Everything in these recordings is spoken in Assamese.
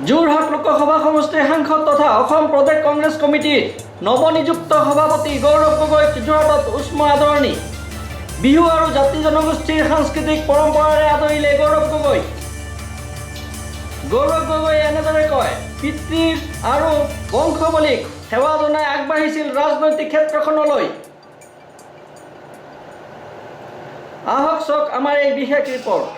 যোৰহাট লোকসভা সমষ্টিৰ সাংসদ তথা অসম প্ৰদেশ কংগ্ৰেছ কমিটিৰ নৱনিযুক্ত সভাপতি গৌৰৱ গগৈক যোৰহাটত উষ্ম আদৰণি। বিহু আৰু জাতি জনগোষ্ঠীৰ সাংস্কৃতিক পৰম্পৰাৰে আদৰিলে গৌৰৱ গগৈ। গৌৰৱ গগৈয়ে এনেদৰে কয়, পিতৃৰ আৰু বংশবলীক সেৱা জনাই আগবাঢ়িছিল ৰাজনৈতিক ক্ষেত্ৰখনলৈ। আহক চাওক আমাৰ এই বিশেষ ৰিপৰ্ট।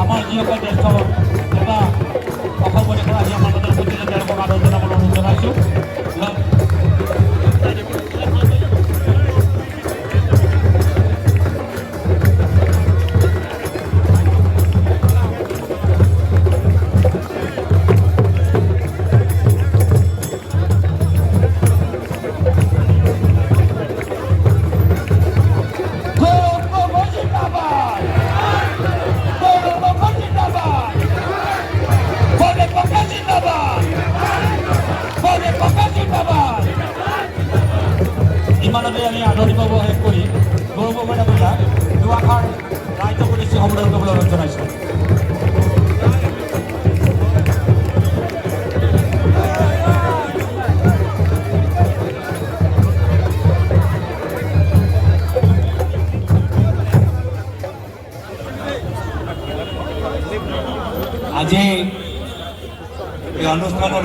আমাৰ যিসকল জ্যেষ্ঠ নেতা অসম প্ৰদেশৰ আহি আমাৰ মাজত উপস্থিত তেওঁলোকক আদৰ জনাবলৈ অনুৰোধ জনাইছোঁ। ইমানতে আমি আদৰণি পাব শেষ কৰি গৌৰৱ গগৈ ডাঙৰীয়াক দুআষাৰ ৰাজ্য উদ্দেশ্যি সম্বোধন কৰিবলৈ অনুৰোধ জনাইছোঁ। আজি এই অনুষ্ঠানৰ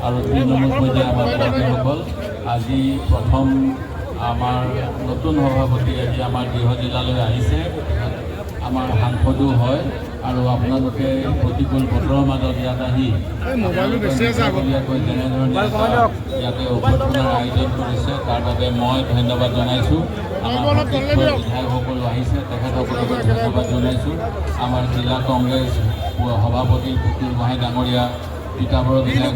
আৰু 3 নম্বৰ পৰ্যায়ে আমাৰ কৰ্মীসকল আজি প্ৰথম আমাৰ নতুন সভাপতি আজি আমাৰ গৃহ জিলালৈ আহিছে আমাৰ সাংসদো হয় আৰু আপোনালোকে প্ৰতিকূল বতৰৰ মাজত ইয়াত আহি আগতীয়াকৈ যেনেধৰণে ইয়াতে অভ্যৰ্থনাৰ আয়োজন কৰিছে তাৰ বাবে মই ধন্যবাদ জনাইছোঁ আমাৰ বিধায়কসকলো আহিছে তেখেতসকলকো ধন্যবাদ জনাইছোঁ আমাৰ জিলা কংগ্ৰেছ সভাপতি পুতুল গোহাঁই ডাঙৰীয়া তিতাবৰ বিধায়ক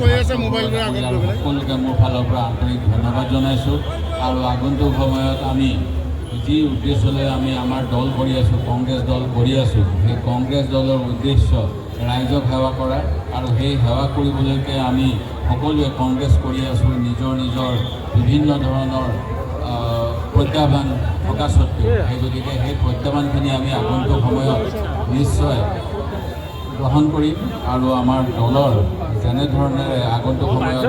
সকলোকে মোৰ ফালৰ পৰা আন্তৰিক ধন্যবাদ জনাইছোঁ আৰু আগন্তুক সময়ত আমি যি উদ্দেশ্যলৈ আমি আমাৰ দল কৰি আছোঁ কংগ্ৰেছ দল কৰি আছোঁ সেই কংগ্ৰেছ দলৰ উদ্দেশ্য ৰাইজক সেৱা কৰা আৰু সেই সেৱা কৰিবলৈকে আমি সকলোৱে কংগ্ৰেছ কৰি আছোঁ নিজৰ নিজৰ বিভিন্ন ধৰণৰ প্ৰত্যাহ্বান থকা স্বত্বেও সেই গতিকে সেই প্ৰত্যাহ্বানখিনি আমি আগন্তুক সময়ত নিশ্চয় গ্ৰহণ কৰিম আৰু আমাৰ দলৰ যেনেধৰণেৰে আগন্তুক সময়ত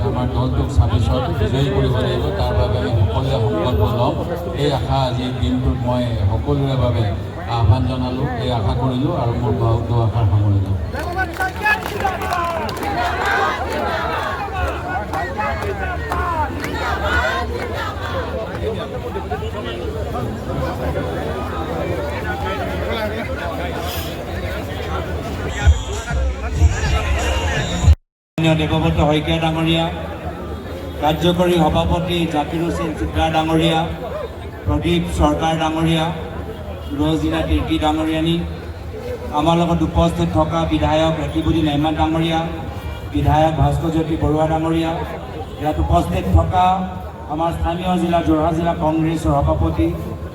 আমাৰ দলটোক 26ত বিজয়ী কৰিব লাগিব তাৰ বাবে আমি সকলোৱে সংকল্প ল'ম এই আশা আজিৰ দিনটোত মই সকলোৰে বাবে আহ্বান জনালোঁ এই আশা কৰিলোঁ আৰু মোৰ বহুতো আশাৰ সামৰিলোঁ দেৱব্ৰত শইকীয়া ডাঙৰীয়া কাৰ্যকৰী সভাপতি জাকিৰ হুছেইন চিত্ৰা ডাঙৰীয়া প্ৰদীপ চৰকাৰ ডাঙৰীয়া ৰজিনা তিৰ্কী ডাঙৰীয়ানী আমাৰ লগত উপস্থিত থকা বিধায়ক ৰেকিবুদ্দিন আহমেদ ডাঙৰীয়া বিধায়ক ভাস্কৰজ্যোতি বৰুৱা ডাঙৰীয়া ইয়াত উপস্থিত থকা আমাৰ স্থানীয় জিলা যোৰহাট জিলা কংগ্ৰেছৰ সভাপতি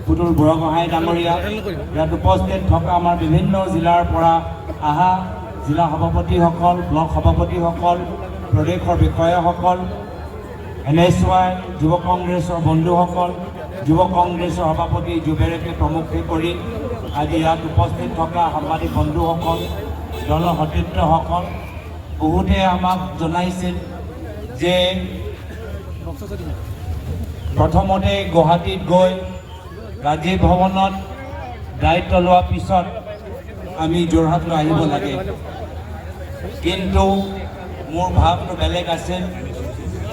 পুতুল বৰগোহাঁই ডাঙৰীয়া ইয়াত উপস্থিত থকা আমাৰ বিভিন্ন জিলাৰ পৰা অহা জিলা সভাপতিসকল ব্লক সভাপতিসকল প্ৰদেশৰ বিষয়াসকল NSY যুৱ কংগ্ৰেছৰ বন্ধুসকল যুৱ কংগ্ৰেছৰ সভাপতি যুৱেৰেকে প্ৰমুখে কৰি আজি ইয়াত উপস্থিত থকা সাংবাদিক বন্ধুসকল দলৰ সতীৰ্থসকল বহুতে আমাক জনাইছিল যে প্ৰথমতে গুৱাহাটীত গৈ ৰাজীৱ ভৱনত দায়িত্ব লোৱাৰ পিছত আমি যোৰহাটলৈ আহিব লাগে কিন্তু মোৰ ভাৱটো বেলেগ আছিল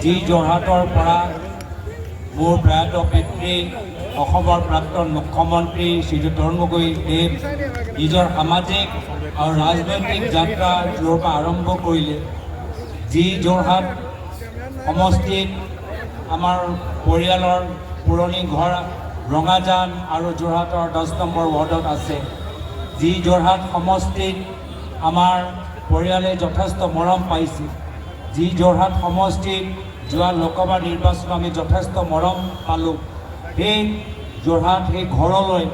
যি যোৰহাটৰ পৰা মোৰ প্ৰয়াত পিতৃ অসমৰ প্ৰাক্তন মুখ্যমন্ত্ৰী শ্ৰীযুত তৰুণ গগৈদেৱ নিজৰ সামাজিক আৰু ৰাজনৈতিক যাত্ৰা য'ৰ পৰা আৰম্ভ কৰিলে যি যোৰহাট সমষ্টিত আমাৰ পৰিয়ালৰ পুৰণি ঘৰ ৰঙাজান আৰু যোৰহাটৰ 10 নম্বৰ ৱাৰ্ডত আছে যি যোৰহাট সমষ্টিত আমাৰ পৰিয়ালে যথেষ্ট মৰম পাইছে যি যোৰহাট সমষ্টিত যোৱা লোকসভা নিৰ্বাচনত আমি যথেষ্ট মৰম পালোঁ সেই যোৰহাট সেই ঘৰলৈ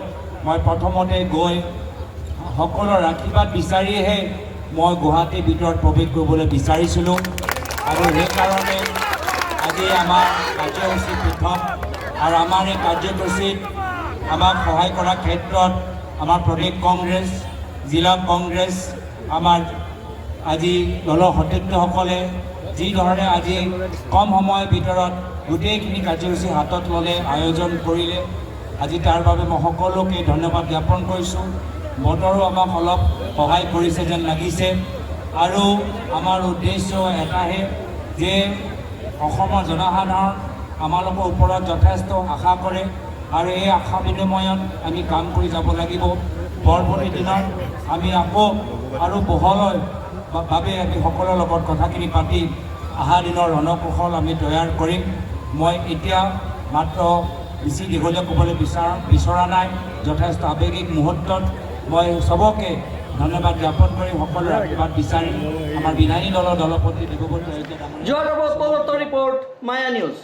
মই প্ৰথমতে গৈ সকলোৰ আশীৰ্বাদ বিচাৰিহে মই গুৱাহাটীৰ ভিতৰত প্ৰৱেশ কৰিবলৈ বিচাৰিছিলোঁ আৰু সেইকাৰণে আজি আমাৰ কাৰ্যসূচী পৃথক আৰু আমাৰ এই কাৰ্যসূচীত আমাক সহায় কৰাৰ ক্ষেত্ৰত আমাৰ প্ৰদেশ কংগ্ৰেছ জিলা কংগ্ৰেছ আমাৰ আজি দলৰ সতীৰ্থসকলে যিধৰণে আজি কম সময়ৰ ভিতৰত গোটেইখিনি কাৰ্যসূচী হাতত ল'লে আয়োজন কৰিলে আজি তাৰ বাবে মই সকলোকে ধন্যবাদ জ্ঞাপন কৰিছোঁ বতৰো আমাক অলপ সহায় কৰিছে যেন লাগিছে আৰু আমাৰ উদ্দেশ্য এটাহে যে অসমৰ জনসাধাৰণ আমালোকৰ ওপৰত যথেষ্ট আশা কৰে আৰু এই আশা বিনিময়ত আমি কাম কৰি যাব লাগিব পৰৱৰ্তী দিনত আমি আকৌ আৰু বহলভাৱে আমি সকলোৰ লগত কথাখিনি পাতি অহা দিনৰ ৰণকৌশল আমি তৈয়াৰ কৰিম মই এতিয়া মাত্ৰ বেছি দীঘলীয়া ক'বলৈ বিচৰা নাই যথেষ্ট আৱেগিক মুহূৰ্তত মই চবকে ধন্যবাদ জ্ঞাপন কৰিম সকলোৰে আশীৰ্বাদ বিচাৰিম আমাৰ বিধায়ী দলৰ দলপতি দেৱব্ৰত শইকীয়া ডাঙৰীয়া যোৰহাটৰ ৰিপৰ্ট মায়া নিউজ।